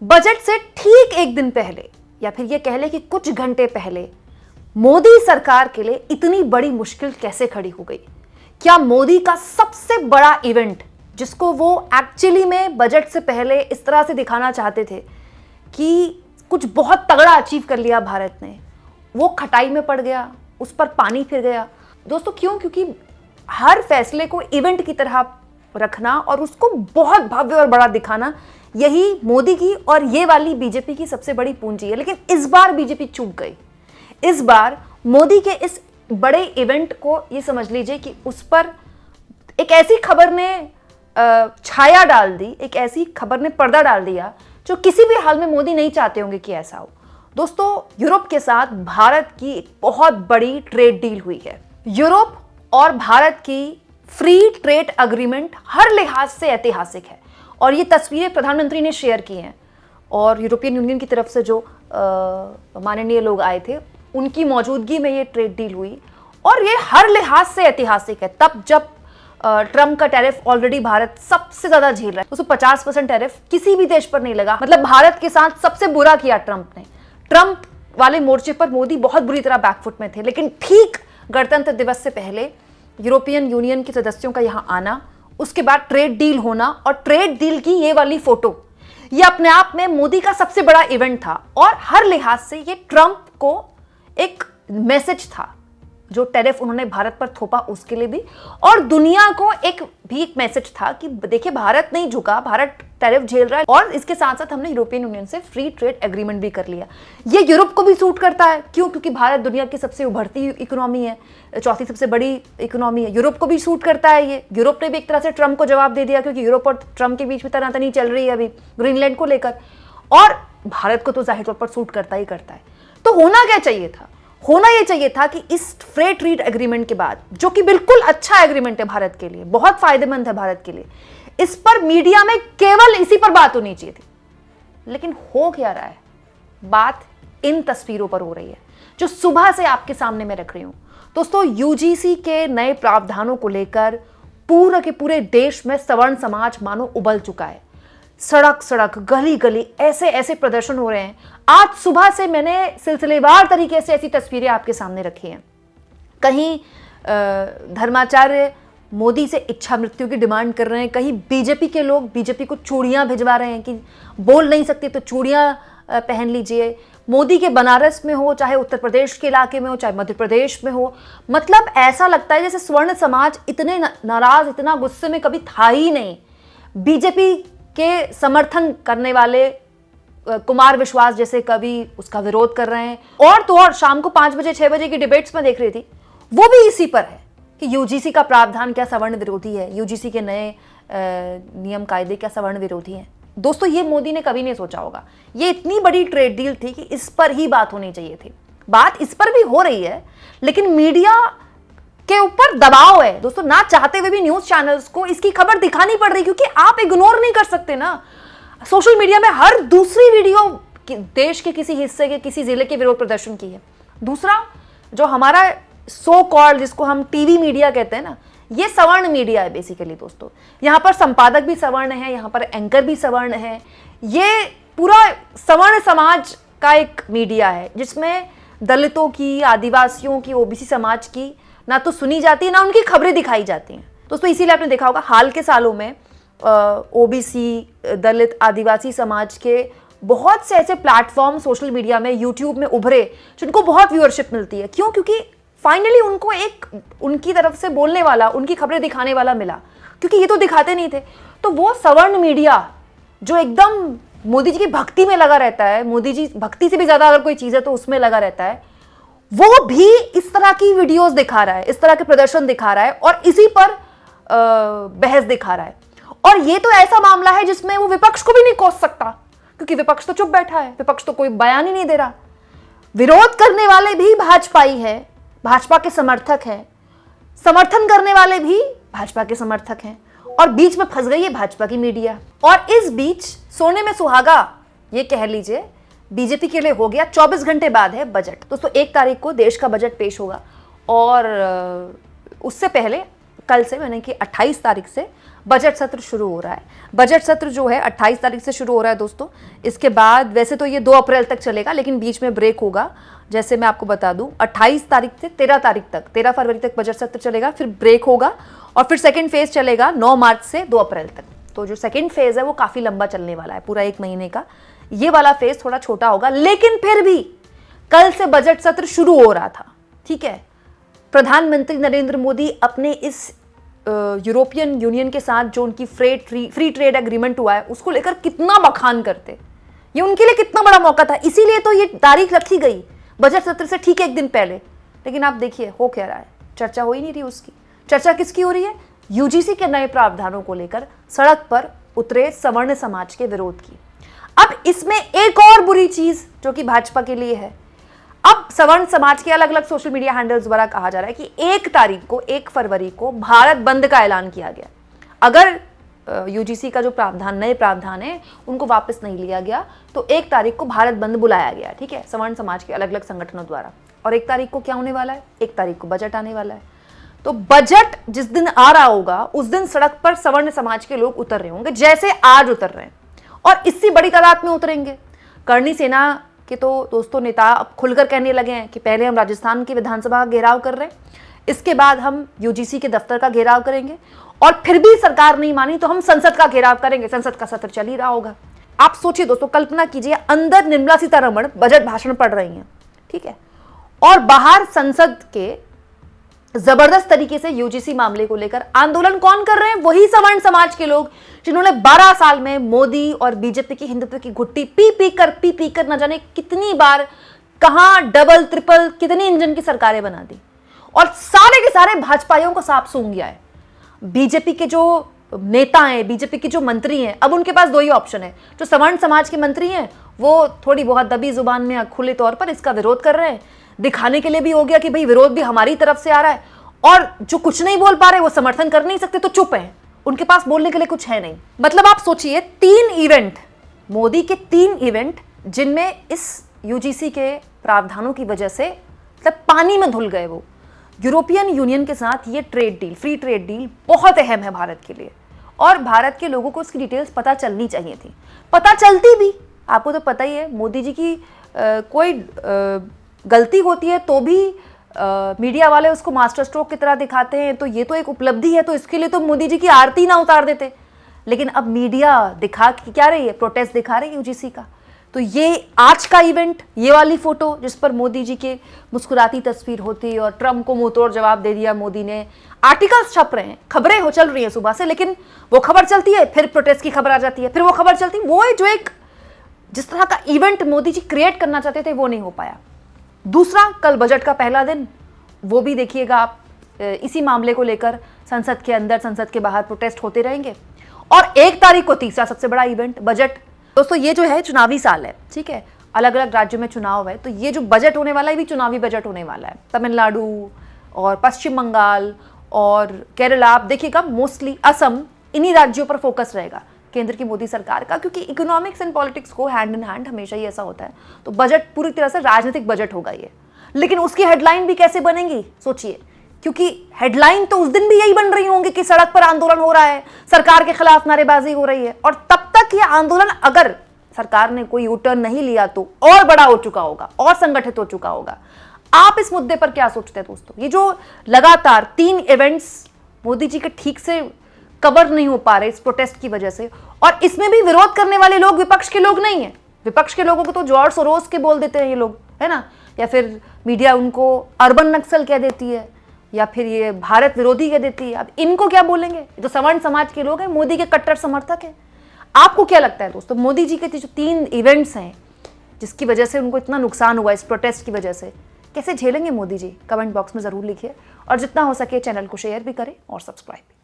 Budget से ठीक एक दिन पहले या फिर यह कह ले कि कुछ घंटे पहले मोदी सरकार के लिए इतनी बड़ी मुश्किल कैसे खड़ी हो गई? क्या मोदी का सबसे बड़ा इवेंट, जिसको वो एक्चुअली में बजट से पहले इस तरह से दिखाना चाहते थे कि कुछ बहुत तगड़ा अचीव कर लिया भारत ने, वो खटाई में पड़ गया, उस पर पानी फिर गया? दोस्तों क्यों? क्योंकि हर फैसले को इवेंट की तरह रखना और उसको बहुत भव्य और बड़ा दिखाना, यही मोदी की और ये वाली बीजेपी की सबसे बड़ी पूंजी है। लेकिन इस बार बीजेपी चूक गई। इस बार मोदी के इस बड़े इवेंट को ये समझ लीजिए कि उस पर एक ऐसी खबर ने छाया डाल दी, एक ऐसी खबर ने पर्दा डाल दिया जो किसी भी हाल में मोदी नहीं चाहते होंगे कि ऐसा हो। दोस्तों, यूरोप के साथ भारत की एक बहुत बड़ी ट्रेड डील हुई है। यूरोप और भारत की फ्री ट्रेड अग्रीमेंट हर लिहाज से ऐतिहासिक है और ये तस्वीरें प्रधानमंत्री ने शेयर की हैं और यूरोपियन यूनियन की तरफ से जो माननीय लोग आए थे उनकी मौजूदगी में ये ट्रेड डील हुई और ये हर लिहाज से ऐतिहासिक है। तब जब ट्रंप का टैरिफ ऑलरेडी भारत सबसे ज्यादा झेल रहा है, उसको 50% टैरिफ किसी भी देश पर नहीं लगा। मतलब भारत के साथ सबसे बुरा किया ट्रंप ने। ट्रंप वाले मोर्चे पर मोदी बहुत बुरी तरह बैकफुट में थे। लेकिन ठीक गणतंत्र दिवस से पहले यूरोपियन यूनियन के सदस्यों का यहाँ आना, उसके बाद ट्रेड डील होना और ट्रेड डील की ये वाली फोटो, ये अपने आप में मोदी का सबसे बड़ा इवेंट था और हर लिहाज से ये ट्रंप को एक मैसेज था। जो टैरिफ उन्होंने भारत पर थोपा उसके लिए भी, और दुनिया को एक मैसेज था कि देखिए भारत नहीं झुका, भारत टैरिफ झेल रहा है और इसके साथ साथ हमने यूरोपियन यूनियन से फ्री ट्रेड एग्रीमेंट भी कर लिया। ये यूरोप को भी सूट करता है। क्यों? क्योंकि भारत दुनिया की सबसे उभरती इकोनॉमी है, चौथी सबसे बड़ी इकोनॉमी है। यूरोप को भी सूट करता है ये। यूरोप ने भी एक तरह से ट्रंप को जवाब दे दिया, क्योंकि यूरोप और ट्रंप के बीच में तनातनी चल रही है अभी ग्रीनलैंड को लेकर, और भारत को तो जाहिर तौर पर सूट करता ही करता है। तो होना क्या चाहिए था? होना यह चाहिए था कि इस फ्री ट्रेड एग्रीमेंट के बाद, जो कि बिल्कुल अच्छा एग्रीमेंट है भारत के लिए, बहुत फायदेमंद है भारत के लिए, इस पर मीडिया में केवल इसी पर बात होनी चाहिए थी। लेकिन हो क्या रहा है? बात इन तस्वीरों पर हो रही है जो सुबह से आपके सामने मैं रख रही हूं। दोस्तों, यूजीसी के नए प्रावधानों को लेकर पूरे के पूरे देश में सवर्ण समाज मानो उबल चुका है। सड़क सड़क, गली गली ऐसे ऐसे प्रदर्शन हो रहे हैं। आज सुबह से मैंने सिलसिलेवार तरीके से ऐसी तस्वीरें आपके सामने रखी हैं। कहीं धर्माचार्य मोदी से इच्छा मृत्यु की डिमांड कर रहे हैं, कहीं बीजेपी के लोग बीजेपी को चूड़ियां भिजवा रहे हैं कि बोल नहीं सकते तो चूड़ियां पहन लीजिए। मोदी के बनारस में हो, चाहे उत्तर प्रदेश के इलाके में हो, चाहे मध्य प्रदेश में हो, मतलब ऐसा लगता है जैसे स्वर्ण समाज इतने नाराज, इतना गुस्से में कभी था ही नहीं। बीजेपी के समर्थन करने वाले कुमार विश्वास जैसे कवि उसका विरोध कर रहे हैं। और तो और शाम को 5 बजे 6 बजे की डिबेट्स में देख रही थी, वो भी इसी पर है कि यूजीसी का प्रावधान क्या सवर्ण विरोधी है, यूजीसी के नए नियम कायदे क्या सवर्ण विरोधी हैं। दोस्तों, ये मोदी ने कभी नहीं सोचा होगा। ये इतनी बड़ी ट्रेड डील थी कि इस पर ही बात होनी चाहिए थी। बात इस पर भी हो रही है, लेकिन मीडिया के ऊपर दबाव है दोस्तों। ना चाहते हुए भी न्यूज चैनल्स को इसकी खबर दिखानी पड़ रही, क्योंकि आप इग्नोर नहीं कर सकते ना। सोशल मीडिया में हर दूसरी वीडियो देश के किसी हिस्से के किसी जिले के विरोध प्रदर्शन की है। दूसरा, जो हमारा सो कॉल्ड, जिसको हम टीवी मीडिया कहते हैं ना, ये सवर्ण मीडिया है बेसिकली दोस्तों। यहाँ पर संपादक भी सवर्ण है, यहाँ पर एंकर भी सवर्ण है। ये पूरा सवर्ण समाज का एक मीडिया है जिसमें दलितों की, आदिवासियों की, ओबीसी समाज की ना तो सुनी जाती है, ना उनकी खबरें दिखाई जाती हैं दोस्तों। इसीलिए आपने देखा होगा हाल के सालों में ओबीसी, दलित, आदिवासी समाज के बहुत से ऐसे प्लेटफॉर्म सोशल मीडिया में, यूट्यूब में उभरे जिनको बहुत व्यूअरशिप मिलती है। क्यों? क्योंकि फाइनली उनको एक उनकी तरफ से बोलने वाला, उनकी खबरें दिखाने वाला मिला, क्योंकि ये तो दिखाते नहीं थे। तो वो सवर्ण मीडिया जो एकदम मोदी जी की भक्ति में लगा रहता है, मोदी जी भक्ति से भी ज्यादा अगर कोई चीज है तो उसमें लगा रहता है, वो भी इस तरह की वीडियोस दिखा रहा है, इस तरह के प्रदर्शन दिखा रहा है और इसी पर बहस दिखा रहा है। और ये तो ऐसा मामला है जिसमें वो विपक्ष को भी नहीं कोस सकता, क्योंकि विपक्ष तो चुप बैठा है, विपक्ष तो कोई बयान ही नहीं दे रहा। विरोध करने वाले भी भाजपाई है, भाजपा के समर्थक हैं, समर्थन करने वाले भी भाजपा के समर्थक हैं, और बीच में फंस गई है भाजपा की मीडिया। और इस बीच सोने में सुहागा ये कह लीजिए बीजेपी के लिए हो गया। 24 घंटे बाद है बजट दोस्तों। 1 तारीख को देश का बजट पेश होगा और उससे पहले कल से यानी कि 28 तारीख से बजट सत्र शुरू हो रहा है। बजट सत्र जो है 28 तारीख से शुरू हो रहा है दोस्तों। इसके बाद वैसे तो ये 2 अप्रैल तक चलेगा, लेकिन बीच में ब्रेक होगा। जैसे मैं आपको बता दूं, 28 तारीख से 13 तारीख तक, 13 फरवरी तक बजट सत्र चलेगा, फिर ब्रेक होगा और फिर सेकेंड फेज चलेगा 9 मार्च से 2 अप्रैल तक। तो जो सेकेंड फेज है वो काफी लंबा चलने वाला है, पूरा 1 महीने का। ये वाला फेज थोड़ा छोटा होगा, लेकिन फिर भी कल से बजट सत्र शुरू हो रहा था, ठीक है। प्रधानमंत्री नरेंद्र मोदी अपने इस यूरोपियन यूनियन के साथ जो उनकी फ्री ट्रेड एग्रीमेंट हुआ है उसको लेकर कितना बखान करते, ये उनके लिए कितना बड़ा मौका था। इसीलिए तो ये तारीख रखी गई बजट सत्र से ठीक 1 दिन पहले। लेकिन आप देखिए हो क्या रहा है, चर्चा हो ही नहीं रही उसकी। चर्चा किसकी हो रही है? यूजीसी के नए प्रावधानों को लेकर सड़क पर उतरे सवर्ण समाज के विरोध की। अब इसमें एक और बुरी चीज जो कि भाजपा के लिए है, अब सवर्ण समाज के अलग अलग सोशल मीडिया हैंडल्स द्वारा कहा जा रहा है कि 1 तारीख को 1 फरवरी को भारत बंद का ऐलान किया गया। अगर यूजीसी का जो प्रावधान, नए प्रावधान है, उनको वापस नहीं लिया गया तो 1 तारीख को भारत बंद बुलाया गया, ठीक है, सवर्ण समाज के अलग अलग संगठनों द्वारा। और 1 तारीख को क्या होने वाला है? 1 तारीख को बजट आने वाला है। तो बजट जिस दिन आ रहा होगा उस दिन सड़क पर सवर्ण समाज के लोग उतर रहे होंगे, जैसे आज उतर रहे हैं, और इससे बड़ी तादाद में उतरेंगे। करणी सेना के तो दोस्तों नेता अब खुलकर कहने लगे हैं कि पहले हम राजस्थान की विधानसभा का घेराव कर रहे हैं, इसके बाद हम यूजीसी के दफ्तर का घेराव करेंगे, और फिर भी सरकार नहीं मानी तो हम संसद का घेराव करेंगे। संसद का सत्र चल ही रहा होगा। आप सोचिए दोस्तों, कल्पना कीजिए, अंदर निर्मला सीतारमण बजट भाषण पढ़ रही हैं, ठीक है, और बाहर संसद के जबरदस्त तरीके से यूजीसी मामले को लेकर आंदोलन कौन कर रहे हैं? वही सवर्ण समाज के लोग जिन्होंने 12 साल में मोदी और बीजेपी की हिंदुत्व की घुट्टी पी पी कर न जाने कितनी बार, कहां डबल ट्रिपल कितनी इंजन की सरकारें बना दी, और सारे के सारे भाजपाइयों को सांप सूंघ गया है। बीजेपी के जो नेता हैं, बीजेपी के जो मंत्री हैं, अब उनके पास 2 ही ऑप्शन है। जो सवर्ण समाज के मंत्री हैं वो थोड़ी बहुत दबी जुबान में खुले तौर पर इसका विरोध कर रहे हैं, दिखाने के लिए भी हो गया कि भाई विरोध भी हमारी तरफ से आ रहा है, और जो कुछ नहीं बोल पा रहे वो समर्थन कर नहीं सकते तो चुप हैं, उनके पास बोलने के लिए कुछ है नहीं। मतलब आप सोचिए 3 इवेंट, मोदी के 3 इवेंट जिनमें इस यूजीसी के प्रावधानों की वजह से मतलब पानी में धुल गए। वो यूरोपियन यूनियन के साथ ये trade deal, free trade deal बहुत अहम है भारत के लिए, और भारत के लोगों को इसकी डिटेल्स पता चलनी चाहिए थी, पता चलती भी। आपको तो पता ही है, मोदी जी की कोई गलती होती है तो भी मीडिया वाले उसको मास्टर स्ट्रोक की तरह दिखाते हैं, तो ये तो एक उपलब्धि है, तो इसके लिए तो मोदी जी की आरती ना उतार देते। लेकिन अब मीडिया दिखा क्या रही है? प्रोटेस्ट दिखा रही है यूजीसी का। तो ये आज का इवेंट, ये वाली फोटो जिस पर मोदी जी के मुस्कुराती तस्वीर होती और ट्रम्प को मुंहतोड़ जवाब दे दिया मोदी ने, आर्टिकल्स छप रहे हैं, खबरें हो चल रही हैं सुबह से, लेकिन वो खबर चलती है, फिर प्रोटेस्ट की खबर आ जाती है, फिर वो खबर चलती है। वो जो एक जिस तरह का इवेंट मोदी जी क्रिएट करना चाहते थे वो नहीं हो पाया। दूसरा, कल बजट का पहला दिन, वो भी देखिएगा आप, इसी मामले को लेकर संसद के अंदर संसद के बाहर प्रोटेस्ट होते रहेंगे। और 1 तारीख को तीसरा सबसे बड़ा इवेंट बजट। दोस्तों ये जो है चुनावी साल है, ठीक है, अलग अलग राज्यों में चुनाव है, तो ये जो बजट होने वाला है भी चुनावी बजट होने वाला है। तमिलनाडु और पश्चिम बंगाल और केरला, आप देखिएगा मोस्टली असम, इन्हीं राज्यों पर फोकस रहेगा केंद्र की मोदी सरकार का, क्योंकि इकोनॉमिक्स एंड पॉलिटिक्स को हैंड इन हैंड, हमेशा ही ऐसा होता है। तो बजट पूरी तरह से राजनीतिक बजट होगा ये। लेकिन उसकी हेडलाइन भी कैसे बनेगी सोचिए, क्योंकि हेडलाइन तो उस दिन भी यही बन रही होंगी कि सड़क पर आंदोलन हो रहा है, सरकार के खिलाफ नारेबाजी हो रही है, और तब तक ये आंदोलन अगर सरकार ने कोई यू टर्न नहीं लिया तो और बड़ा हो चुका होगा और संगठित हो चुका होगा। आप इस मुद्दे पर क्या सोचते हैं दोस्तों? ये जो लगातार 3 इवेंट्स मोदी जी के ठीक से कवर नहीं हो पा रहे इस प्रोटेस्ट की वजह से, और इसमें भी विरोध करने वाले लोग विपक्ष के लोग नहीं है। विपक्ष के लोगों को तो जॉर्ज सोरोस के बोल देते हैं ये लोग, है ना, या फिर मीडिया उनको अर्बन नक्सल कह देती है, या फिर ये भारत विरोधी कह देती है। अब इनको क्या बोलेंगे? जो सवर्ण समाज के लोग हैं, मोदी के कट्टर समर्थक हैं। आपको क्या लगता है दोस्तों, मोदी जी के जो 3 इवेंट्स हैं जिसकी वजह से उनको इतना नुकसान हुआ इस प्रोटेस्ट की वजह से, कैसे झेलेंगे मोदी जी? कमेंट बॉक्स में जरूर लिखिए, और जितना हो सके चैनल को शेयर भी करें और सब्सक्राइब भी।